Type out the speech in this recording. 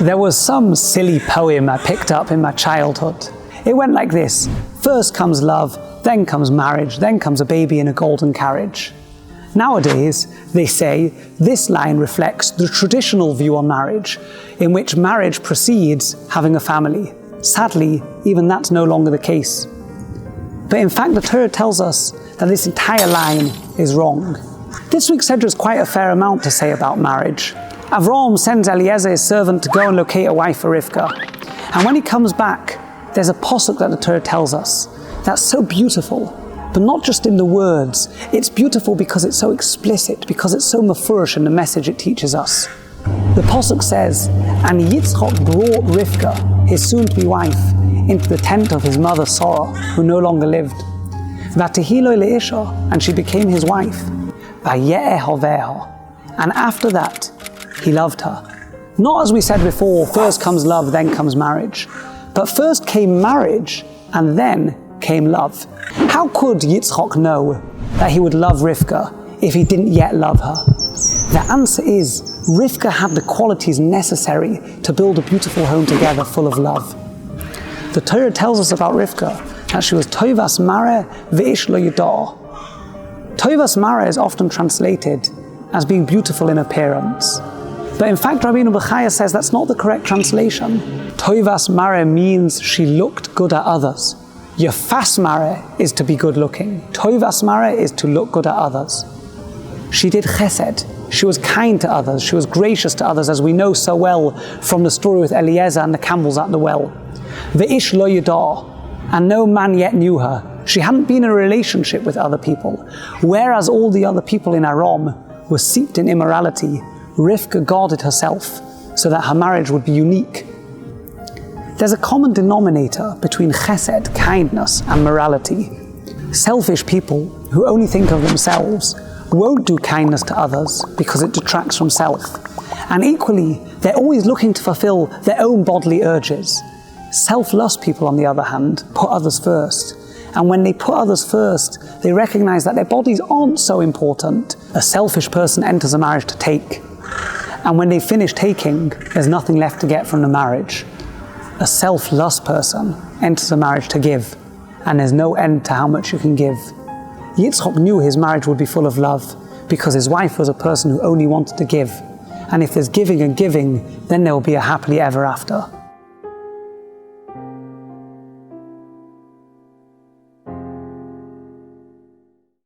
There was some silly poem I picked up in my childhood. It went like this: first comes love, then comes marriage, then comes a baby in a golden carriage. Nowadays, they say this line reflects the traditional view on marriage, in which marriage precedes having a family. Sadly, even that's no longer the case. But in fact, the Torah tells us that this entire line is wrong. This week's Sedra has quite a fair amount to say about marriage. Avram sends Eliezer, his servant, to go and locate a wife for Rivka. And when he comes back, there's a pasuk that the Torah tells us that's so beautiful, but not just in the words. It's beautiful because it's so explicit, because it's so mafurish in the message it teaches us. The pasuk says, and Yitzchak brought Rivka, his soon-to-be wife, into the tent of his mother Sara, who no longer lived. Vatihilo leisha, and she became his wife. Vayeh hoveha, and after that, he loved her. Not as we said before, first comes love, then comes marriage. But first came marriage, and then came love. How could Yitzchak know that he would love Rivka if he didn't yet love her? The answer is, Rivka had the qualities necessary to build a beautiful home together full of love. The Torah tells us about Rivka that she was Tovas Mare ve'ish lo yida'ah. Tovas Mare is often translated as being beautiful in appearance. But in fact, Rabbeinu Bechaya says that's not the correct translation. Tovas Mare means she looked good at others. Yefas Mare is to be good looking. Tovas Mare is to look good at others. She did chesed. She was kind to others. She was gracious to others, as we know so well from the story with Eliezer and the camels at the well. Ve'ish lo yida'ah, and no man yet knew her. She hadn't been in a relationship with other people. Whereas all the other people in Aram were steeped in immorality, Rivka guarded herself so that her marriage would be unique. There's a common denominator between chesed, kindness, and morality. Selfish people who only think of themselves won't do kindness to others because it detracts from self. And equally, they're always looking to fulfill their own bodily urges. Self-lust people, on the other hand, put others first. And when they put others first, they recognize that their bodies aren't so important. A selfish person enters a marriage to take. And when they finish taking, there's nothing left to get from the marriage. A self-lust person enters a marriage to give, and there's no end to how much you can give. Yitzchak knew his marriage would be full of love because his wife was a person who only wanted to give. And if there's giving and giving, then there will be a happily ever after.